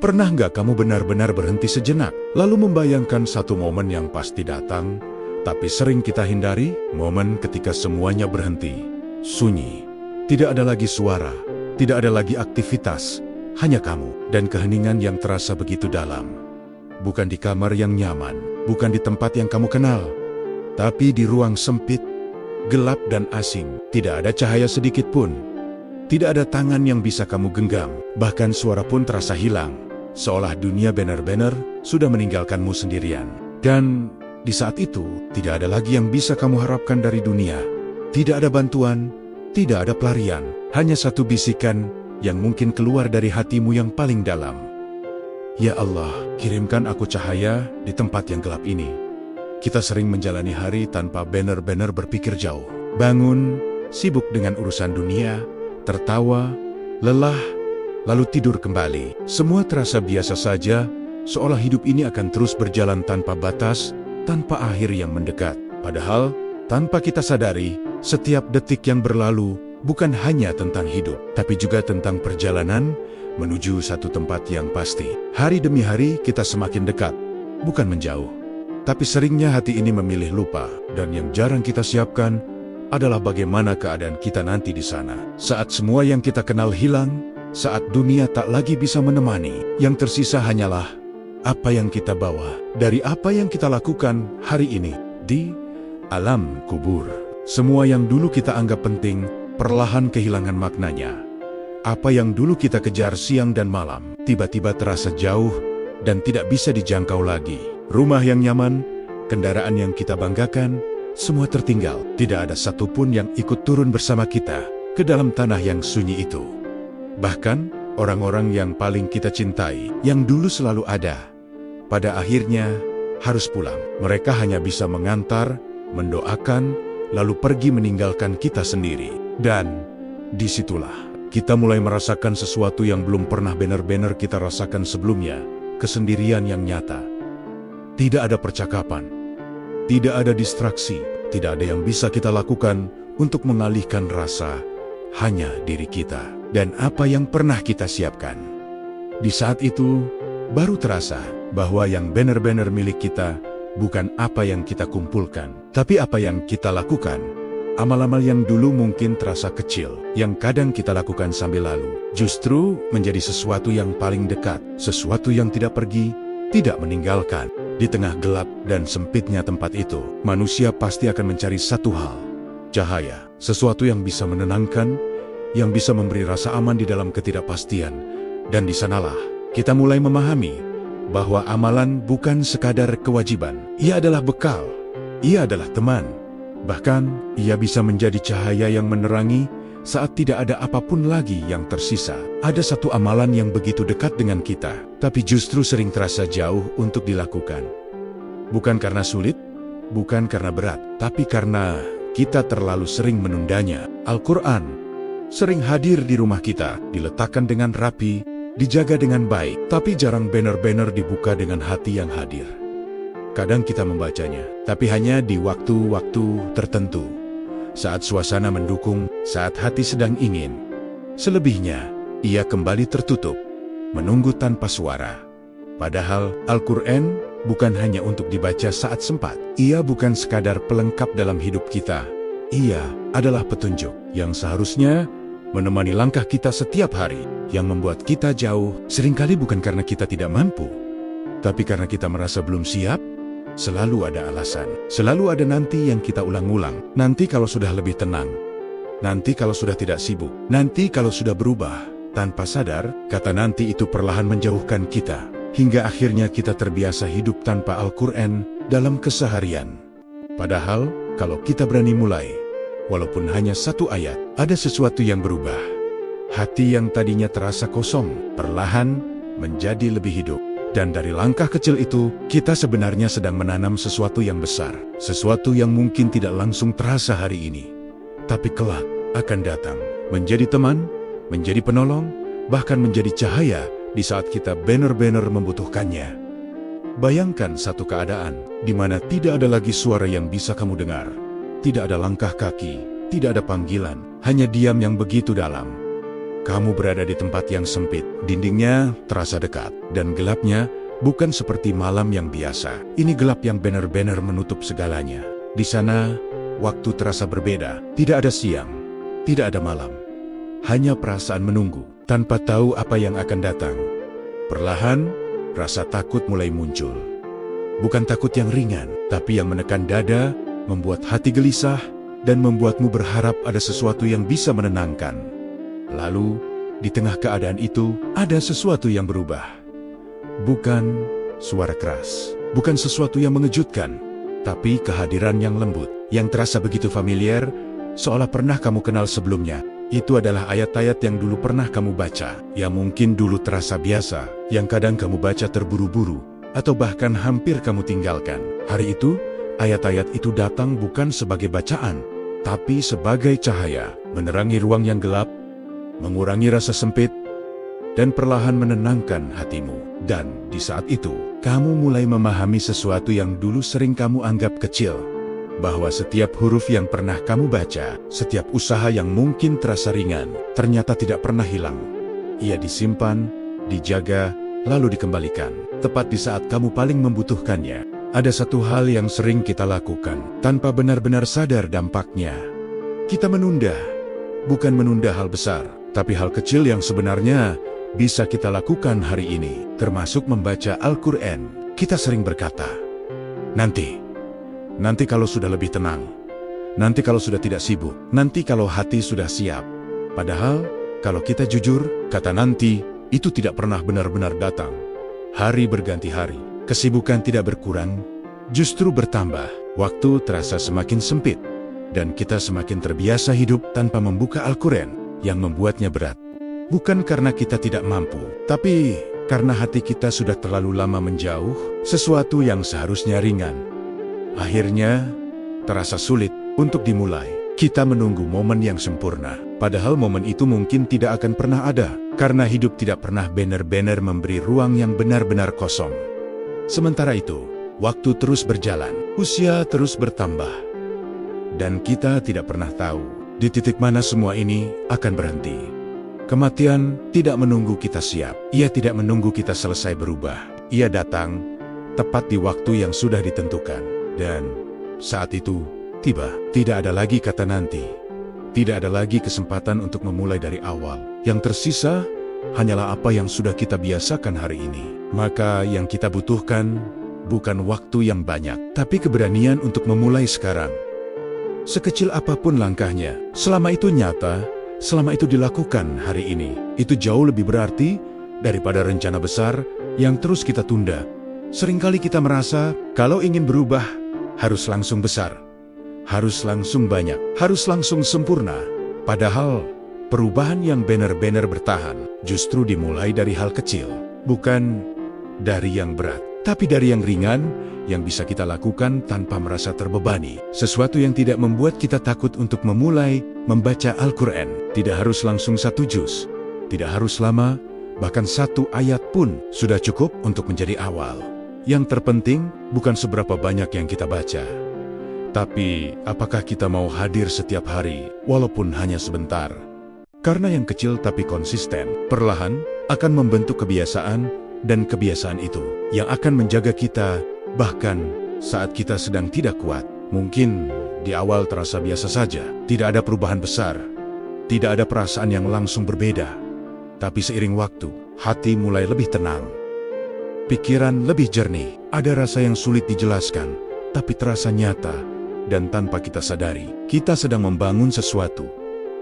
Pernah nggak kamu benar-benar berhenti sejenak, lalu membayangkan satu momen yang pasti datang, tapi sering kita hindari? Momen ketika semuanya berhenti, sunyi, tidak ada lagi suara, tidak ada lagi aktivitas, hanya kamu dan keheningan yang terasa begitu dalam. Bukan di kamar yang nyaman, bukan di tempat yang kamu kenal, tapi di ruang sempit, gelap dan asing. Tidak ada cahaya sedikit pun, tidak ada tangan yang bisa kamu genggam, bahkan suara pun terasa hilang. Seolah dunia benar-benar sudah meninggalkanmu sendirian. Dan di saat itu, tidak ada lagi yang bisa kamu harapkan dari dunia. Tidak ada bantuan, tidak ada pelarian, hanya satu bisikan yang mungkin keluar dari hatimu yang paling dalam. Ya Allah, kirimkan aku cahaya di tempat yang gelap ini. Kita sering menjalani hari tanpa benar-benar berpikir jauh. Bangun, sibuk dengan urusan dunia, tertawa, lelah, lalu tidur kembali. Semua terasa biasa saja, seolah hidup ini akan terus berjalan tanpa batas, tanpa akhir yang mendekat. Padahal, tanpa kita sadari, setiap detik yang berlalu bukan hanya tentang hidup, tapi juga tentang perjalanan menuju satu tempat yang pasti. Hari demi hari kita semakin dekat, bukan menjauh. Tapi seringnya hati ini memilih lupa, dan yang jarang kita siapkan adalah bagaimana keadaan kita nanti di sana. Saat semua yang kita kenal hilang, saat dunia tak lagi bisa menemani, yang tersisa hanyalah apa yang kita bawa dari apa yang kita lakukan hari ini di alam kubur. Semua yang dulu kita anggap penting, perlahan kehilangan maknanya. Apa yang dulu kita kejar siang dan malam, tiba-tiba terasa jauh dan tidak bisa dijangkau lagi. Rumah yang nyaman, kendaraan yang kita banggakan, semua tertinggal. Tidak ada satupun yang ikut turun bersama kita ke dalam tanah yang sunyi itu. Bahkan, orang-orang yang paling kita cintai, yang dulu selalu ada, pada akhirnya harus pulang. Mereka hanya bisa mengantar, mendoakan, lalu pergi meninggalkan kita sendiri. Dan disitulah kita mulai merasakan sesuatu yang belum pernah benar-benar kita rasakan sebelumnya, kesendirian yang nyata. Tidak ada percakapan, tidak ada distraksi, tidak ada yang bisa kita lakukan untuk mengalihkan rasa, hanya diri kita dan apa yang pernah kita siapkan. Di saat itu, baru terasa bahwa yang benar-benar milik kita bukan apa yang kita kumpulkan, tapi apa yang kita lakukan. Amal-amal yang dulu mungkin terasa kecil, yang kadang kita lakukan sambil lalu, justru menjadi sesuatu yang paling dekat, sesuatu yang tidak pergi, tidak meninggalkan. Di tengah gelap dan sempitnya tempat itu, manusia pasti akan mencari satu hal, cahaya, sesuatu yang bisa menenangkan, yang bisa memberi rasa aman di dalam ketidakpastian. Dan di sanalah kita mulai memahami bahwa amalan bukan sekadar kewajiban. Ia adalah bekal, ia adalah teman. Bahkan, ia bisa menjadi cahaya yang menerangi saat tidak ada apapun lagi yang tersisa. Ada satu amalan yang begitu dekat dengan kita, tapi justru sering terasa jauh untuk dilakukan. Bukan karena sulit, bukan karena berat, tapi karena kita terlalu sering menundanya. Al-Quran sering hadir di rumah kita, diletakkan dengan rapi, dijaga dengan baik, tapi jarang benar-benar dibuka dengan hati yang hadir. Kadang kita membacanya, tapi hanya di waktu-waktu tertentu, saat suasana mendukung, saat hati sedang ingin. Selebihnya, ia kembali tertutup, menunggu tanpa suara. Padahal, Al-Quran bukan hanya untuk dibaca saat sempat. Ia bukan sekadar pelengkap dalam hidup kita. Ia adalah petunjuk yang seharusnya menemani langkah kita setiap hari. Yang membuat kita jauh, seringkali bukan karena kita tidak mampu, tapi karena kita merasa belum siap. Selalu ada alasan, selalu ada nanti yang kita ulang-ulang. Nanti kalau sudah lebih tenang, nanti kalau sudah tidak sibuk, nanti kalau sudah berubah. Tanpa sadar, kata nanti itu perlahan menjauhkan kita, hingga akhirnya kita terbiasa hidup tanpa Al-Quran dalam keseharian. Padahal, kalau kita berani mulai, walaupun hanya satu ayat, ada sesuatu yang berubah. Hati yang tadinya terasa kosong, perlahan menjadi lebih hidup. Dan dari langkah kecil itu, kita sebenarnya sedang menanam sesuatu yang besar. Sesuatu yang mungkin tidak langsung terasa hari ini, tapi kelak akan datang. Menjadi teman, menjadi penolong, bahkan menjadi cahaya di saat kita benar-benar membutuhkannya. Bayangkan satu keadaan di mana tidak ada lagi suara yang bisa kamu dengar. Tidak ada langkah kaki, tidak ada panggilan, hanya diam yang begitu dalam. Kamu berada di tempat yang sempit, dindingnya terasa dekat, dan gelapnya bukan seperti malam yang biasa. Ini gelap yang benar-benar menutup segalanya. Di sana, waktu terasa berbeda. Tidak ada siang, tidak ada malam. Hanya perasaan menunggu, tanpa tahu apa yang akan datang. Perlahan, rasa takut mulai muncul. Bukan takut yang ringan, tapi yang menekan dada, membuat hati gelisah, dan membuatmu berharap ada sesuatu yang bisa menenangkan. Lalu, di tengah keadaan itu, ada sesuatu yang berubah. Bukan suara keras, bukan sesuatu yang mengejutkan, tapi kehadiran yang lembut, yang terasa begitu familiar, seolah pernah kamu kenal sebelumnya. Itu adalah ayat-ayat yang dulu pernah kamu baca, yang mungkin dulu terasa biasa, yang kadang kamu baca terburu-buru, atau bahkan hampir kamu tinggalkan. Hari itu, ayat-ayat itu datang bukan sebagai bacaan, tapi sebagai cahaya, menerangi ruang yang gelap, mengurangi rasa sempit, dan perlahan menenangkan hatimu. Dan di saat itu, kamu mulai memahami sesuatu yang dulu sering kamu anggap kecil. Bahwa setiap huruf yang pernah kamu baca, setiap usaha yang mungkin terasa ringan, ternyata tidak pernah hilang. Ia disimpan, dijaga, lalu dikembalikan. Tepat di saat kamu paling membutuhkannya. Ada satu hal yang sering kita lakukan, tanpa benar-benar sadar dampaknya. Kita menunda, bukan menunda hal besar, tapi hal kecil yang sebenarnya bisa kita lakukan hari ini, termasuk membaca Al-Quran. Kita sering berkata, nanti kalau sudah lebih tenang, nanti kalau sudah tidak sibuk, nanti kalau hati sudah siap. Padahal, kalau kita jujur, kata nanti itu tidak pernah benar-benar datang. Hari berganti hari, kesibukan tidak berkurang, justru bertambah. Waktu terasa semakin sempit, dan kita semakin terbiasa hidup tanpa membuka Al-Quran, yang membuatnya berat. Bukan karena kita tidak mampu, tapi karena hati kita sudah terlalu lama menjauh, sesuatu yang seharusnya ringan. Akhirnya, terasa sulit untuk dimulai. Kita menunggu momen yang sempurna, padahal momen itu mungkin tidak akan pernah ada, karena hidup tidak pernah benar-benar memberi ruang yang benar-benar kosong. Sementara itu, waktu terus berjalan, usia terus bertambah, dan kita tidak pernah tahu di titik mana semua ini akan berhenti. Kematian tidak menunggu kita siap, ia tidak menunggu kita selesai berubah. Ia datang tepat di waktu yang sudah ditentukan. Dan saat itu tiba, tidak ada lagi kata nanti. Tidak ada lagi kesempatan untuk memulai dari awal. Yang tersisa hanyalah apa yang sudah kita biasakan hari ini. Maka yang kita butuhkan bukan waktu yang banyak, tapi keberanian untuk memulai sekarang. Sekecil apapun langkahnya, selama itu nyata, selama itu dilakukan hari ini, itu jauh lebih berarti daripada rencana besar yang terus kita tunda. Seringkali kita merasa kalau ingin berubah, harus langsung besar, harus langsung banyak, harus langsung sempurna. Padahal, perubahan yang benar-benar bertahan justru dimulai dari hal kecil. Bukan dari yang berat, tapi dari yang ringan, yang bisa kita lakukan tanpa merasa terbebani. Sesuatu yang tidak membuat kita takut untuk memulai membaca Al-Quran. Tidak harus langsung 1 juz, tidak harus lama, bahkan 1 ayat pun sudah cukup untuk menjadi awal. Yang terpenting bukan seberapa banyak yang kita baca, tapi apakah kita mau hadir setiap hari, walaupun hanya sebentar. Karena yang kecil tapi konsisten, perlahan akan membentuk kebiasaan, dan kebiasaan itu yang akan menjaga kita, bahkan saat kita sedang tidak kuat. Mungkin di awal terasa biasa saja, tidak ada perubahan besar, tidak ada perasaan yang langsung berbeda. Tapi seiring waktu, hati mulai lebih tenang, pikiran lebih jernih, ada rasa yang sulit dijelaskan, tapi terasa nyata, dan tanpa kita sadari, kita sedang membangun sesuatu.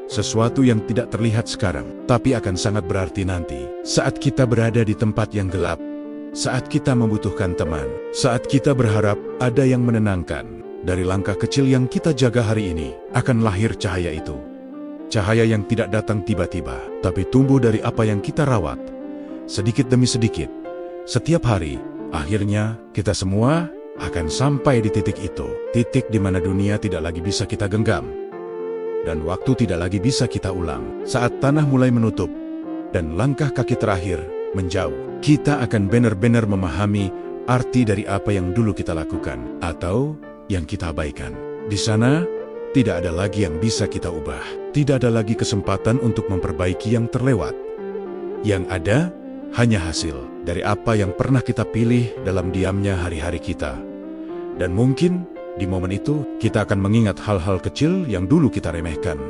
Sesuatu yang tidak terlihat sekarang, tapi akan sangat berarti nanti. Saat kita berada di tempat yang gelap, saat kita membutuhkan teman, saat kita berharap ada yang menenangkan, dari langkah kecil yang kita jaga hari ini, akan lahir cahaya itu. Cahaya yang tidak datang tiba-tiba, tapi tumbuh dari apa yang kita rawat, sedikit demi sedikit. Setiap hari, akhirnya kita semua akan sampai di titik itu. Titik di mana dunia tidak lagi bisa kita genggam, dan waktu tidak lagi bisa kita ulang. Saat tanah mulai menutup, dan langkah kaki terakhir menjauh, kita akan benar-benar memahami arti dari apa yang dulu kita lakukan, atau yang kita abaikan. Di sana, tidak ada lagi yang bisa kita ubah. Tidak ada lagi kesempatan untuk memperbaiki yang terlewat. Yang ada hanya hasil dari apa yang pernah kita pilih dalam diamnya hari-hari kita. Dan mungkin di momen itu kita akan mengingat hal-hal kecil yang dulu kita remehkan.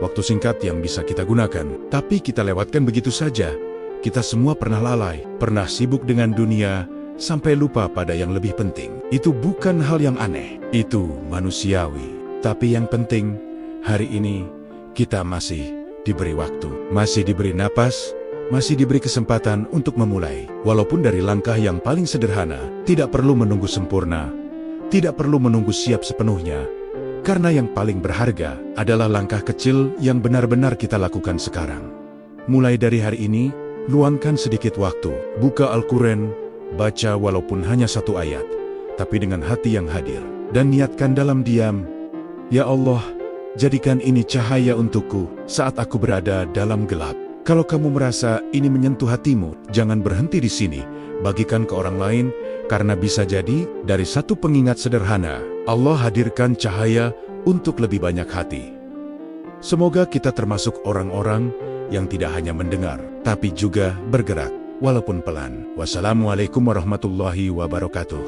Waktu singkat yang bisa kita gunakan, tapi kita lewatkan begitu saja. Kita semua pernah lalai, pernah sibuk dengan dunia, sampai lupa pada yang lebih penting. Itu bukan hal yang aneh, itu manusiawi. Tapi yang penting, hari ini kita masih diberi waktu, masih diberi napas, masih diberi kesempatan untuk memulai. Walaupun dari langkah yang paling sederhana, tidak perlu menunggu sempurna, tidak perlu menunggu siap sepenuhnya. Karena yang paling berharga adalah langkah kecil yang benar-benar kita lakukan sekarang. Mulai dari hari ini, luangkan sedikit waktu, buka Al-Quran, baca walaupun hanya 1 ayat, tapi dengan hati yang hadir. Dan niatkan dalam diam, "Ya Allah, jadikan ini cahaya untukku saat aku berada dalam gelap." Kalau kamu merasa ini menyentuh hatimu, jangan berhenti di sini. Bagikan ke orang lain, karena bisa jadi dari satu pengingat sederhana, Allah hadirkan cahaya untuk lebih banyak hati. Semoga kita termasuk orang-orang yang tidak hanya mendengar, tapi juga bergerak, walaupun pelan. Wassalamualaikum warahmatullahi wabarakatuh.